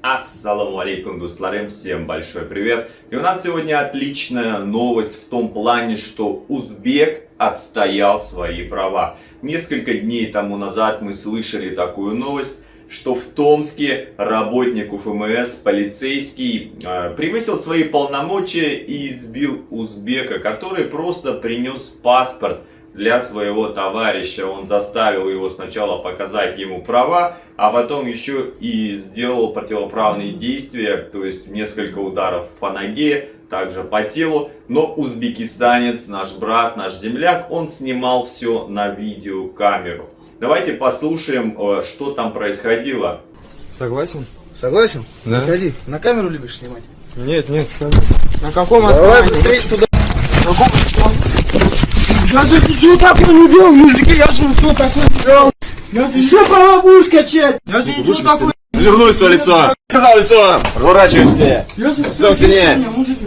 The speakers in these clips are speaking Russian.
Ассаламу алейкум, дусларим, всем большой привет. И у нас сегодня отличная новость в том плане, что узбек отстоял свои права. Несколько дней тому назад мы слышали такую новость, что в Томске работник УФМС, полицейский, превысил свои полномочия и избил узбека, который просто принес паспорт для своего товарища. Он заставил его сначала показать ему права, а потом еще и сделал противоправные действия, то есть несколько ударов по ноге, также по телу. Но узбекистанец, наш брат, наш земляк, он снимал все на видеокамеру. Давайте послушаем, что там происходило. Согласен? Согласен? Да. Заходи. На камеру любишь снимать? Нет, на каком Давай основании? быстрее сюда. Я же ничего такого не делал, мужики, я же ничего такого не делал. Я же еще права будешь качать. Я же ничего такого Вернулись в лицо. Сказал лицо. Разворачиваемся. Все сильнее.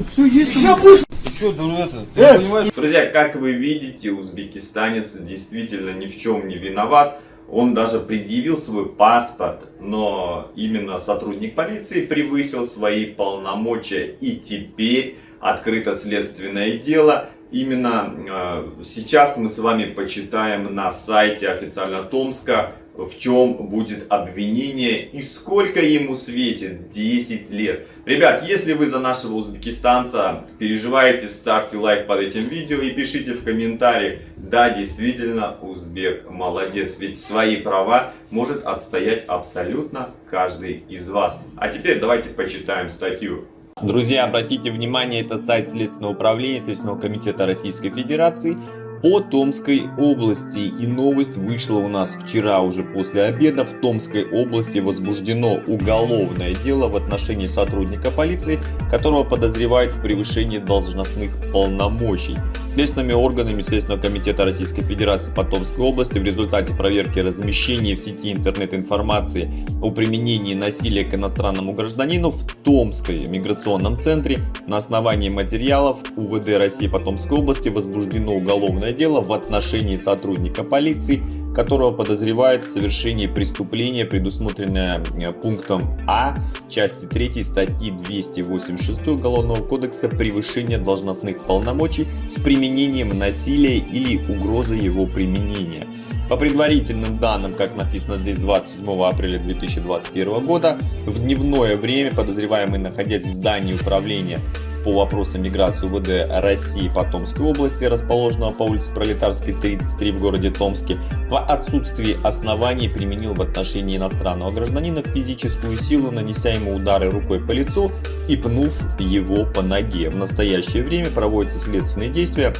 Все есть. Все пусть. Ты что, ты понимаешь? Друзья, как вы видите, узбекистанец действительно ни в чем не виноват. Он даже предъявил свой паспорт, но именно сотрудник полиции превысил свои полномочия. И теперь открыто следственное дело. Именно сейчас мы с вами почитаем на сайте официально Томска, в чем будет обвинение и сколько ему светит. 10 лет. Ребят, если вы за нашего узбекистанца переживаете, ставьте лайк под этим видео и пишите в комментариях. Да, действительно, узбек молодец, ведь свои права может отстоять абсолютно каждый из вас. А теперь давайте почитаем статью. Друзья, обратите внимание, это сайт Следственного управления Следственного комитета Российской Федерации по Томской области. И новость вышла у нас вчера уже после обеда. В Томской области возбуждено уголовное дело в отношении сотрудника полиции, которого подозревают в превышении должностных полномочий. Следственными органами Следственного комитета Российской Федерации по Томской области в результате проверки размещения в сети интернет-информации о применении насилия к иностранному гражданину в Томском миграционном центре на основании материалов УВД России по Томской области возбуждено уголовное дело в отношении сотрудника полиции, которого подозревают в совершении преступления, предусмотренное пунктом А части 3 статьи 286 Уголовного кодекса «Превышение должностных полномочий с применением насилия или угроза его применения». По предварительным данным, как написано здесь, 27 апреля 2021 года, в дневное время подозреваемый, находясь в здании управления по вопросам миграции УВД России по Томской области, расположенного по улице Пролетарской, 33 в городе Томске, в отсутствии оснований применил в отношении иностранного гражданина физическую силу, нанеся ему удары рукой по лицу и пнув его по ноге. В настоящее время проводятся следственные действия,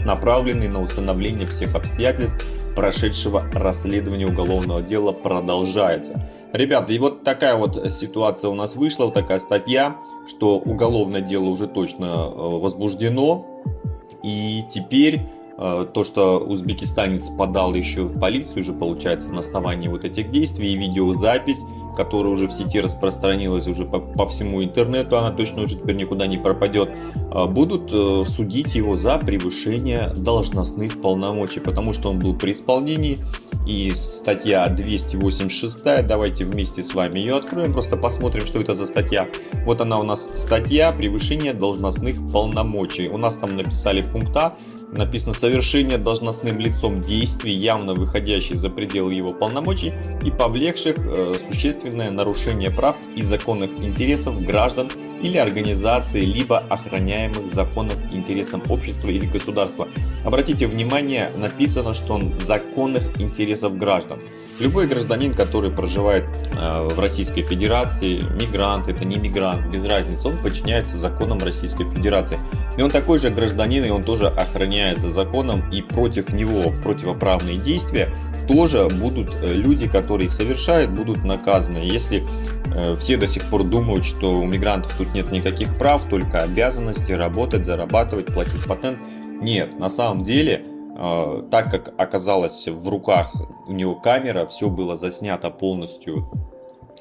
направленные на установление всех обстоятельств прошедшего расследования уголовного дела продолжается. Ребята, и вот такая вот ситуация у нас вышла, вот такая статья, что уголовное дело уже точно возбуждено. И теперь то, что узбекистанец подал еще в полицию, уже получается на основании вот этих действий, и видеозапись, которая уже в сети распространилась уже по всему интернету, она точно уже теперь никуда не пропадет, будут судить его за превышение должностных полномочий, потому что он был при исполнении. И статья 286, давайте вместе с вами ее откроем, просто посмотрим, что это за статья. Вот она у нас, статья «Превышение должностных полномочий». У нас там написали пункт А, написано «Совершение должностным лицом действий, явно выходящих за пределы его полномочий и повлекших существенное нарушение прав и законных интересов граждан или организаций, либо охраняемых законных интересам общества или государства». Обратите внимание, написано, что он законных интересов граждан. Любой гражданин, который проживает в Российской Федерации, мигрант, это не мигрант, без разницы, он подчиняется законам Российской Федерации. И он такой же гражданин, и он тоже охраняется законом, и против него противоправные действия тоже будут люди, которые их совершают, будут наказаны. Если все до сих пор думают, что у мигрантов тут нет никаких прав, только обязанности работать, зарабатывать, платить патент. Нет, на самом деле, так как оказалось в руках у него камера, все было заснято полностью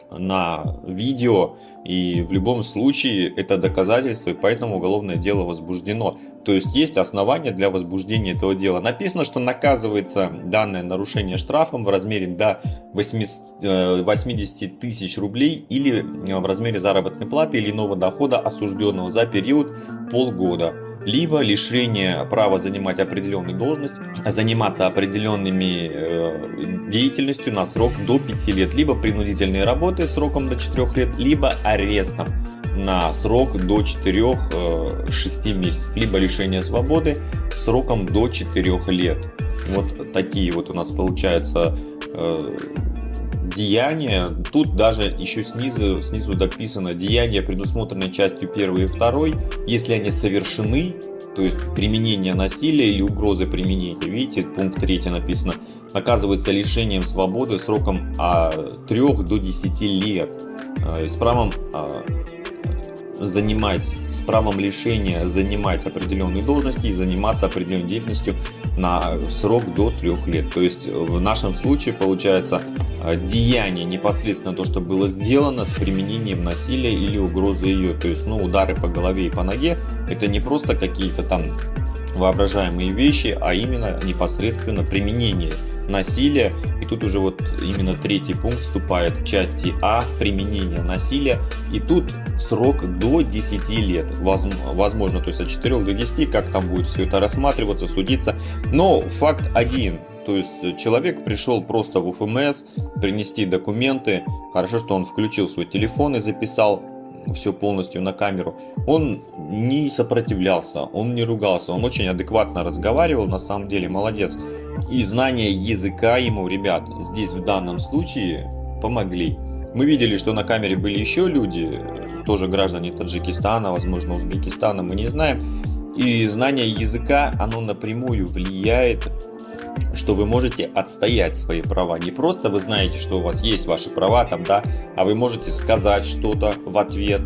на видео, и в любом случае это доказательство, и поэтому уголовное дело возбуждено. То есть есть основания для возбуждения этого дела. Написано, что наказывается данное нарушение штрафом в размере до 80 тысяч рублей или в размере заработной платы или иного дохода осужденного за период полгода, либо лишение права занимать определенную должность, заниматься определенными деятельностью на срок до 5 лет, либо принудительной работы сроком до 4 лет, либо арестом на срок до 4-6 месяцев, либо лишение свободы сроком до 4 лет. Вот такие вот у нас получаются деяния. Тут даже еще снизу дописано: деяния, предусмотренные частью 1 и 2, если они совершены, то есть применение насилия или угрозы применения. Видите, пункт 3 написано: наказывается лишением свободы сроком от 3 до 10 лет с правом лишения занимать определенные должности и заниматься определенной деятельностью на срок до 3 лет. То есть в нашем случае получается деяние непосредственно то, что было сделано с применением насилия или угрозы ее. То есть, удары по голове и по ноге — это не просто какие-то там воображаемые вещи, а именно непосредственно применение насилия. И тут уже вот именно 3 пункт вступает в части А: применение насилия. И тут срок до 10 лет. Возможно, то есть от 4 до 10, как там будет все это рассматриваться, судиться. Но факт один. То есть человек пришел просто в УФМС принести документы. Хорошо, что он включил свой телефон и записал все полностью на камеру. Он не сопротивлялся, он не ругался, он очень адекватно разговаривал, на самом деле молодец. И знания языка ему, ребят, здесь в данном случае помогли. Мы видели, что на камере были еще люди, тоже граждане Таджикистана, возможно, Узбекистана, мы не знаем. И знание языка, оно напрямую влияет, что вы можете отстоять свои права. Не просто вы знаете, что у вас есть ваши права там, да, а вы можете сказать что-то в ответ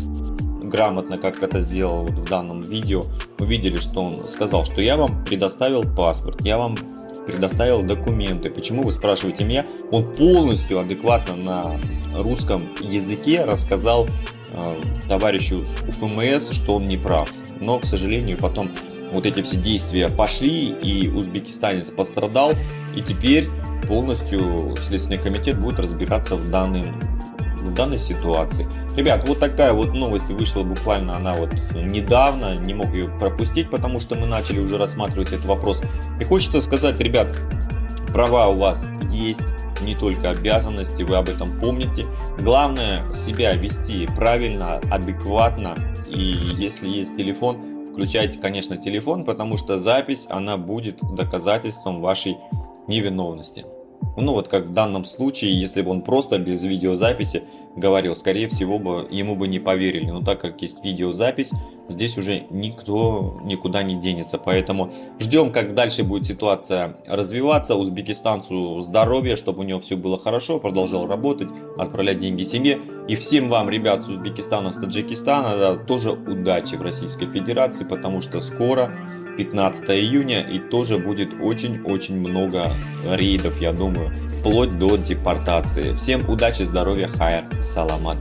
грамотно, как это сделал вот в данном видео. Мы видели, что он сказал, что я вам предоставил паспорт, я вам предоставил документы. Почему вы спрашиваете меня? Он полностью адекватно на русском языке рассказал товарищу с УФМС, что он не прав. Но, к сожалению, потом вот эти все действия пошли, и узбекистанец пострадал, и теперь полностью Следственный комитет будет разбираться в данной ситуации. Ребят, вот такая вот новость вышла буквально, она вот недавно, не мог ее пропустить, потому что мы начали уже рассматривать этот вопрос. И хочется сказать, ребят, права у вас есть, не только обязанности, вы об этом помните. Главное себя вести правильно, адекватно, и если есть телефон, включайте, конечно, телефон, потому что запись, она будет доказательством вашей невиновности. Вот как в данном случае, если бы он просто без видеозаписи говорил, скорее всего бы ему бы не поверили. Но так как есть видеозапись, здесь уже никто никуда не денется. Поэтому ждем, как дальше будет ситуация развиваться. Узбекистанцу здоровья, чтобы у него все было хорошо, продолжал работать, отправлять деньги семье. И всем вам, ребят, с Узбекистана, с Таджикистана, тоже удачи в Российской Федерации, потому что скоро 15 июня, и тоже будет очень-очень много рейдов, я думаю, вплоть до депортации. Всем удачи, здоровья, хайр, саламат.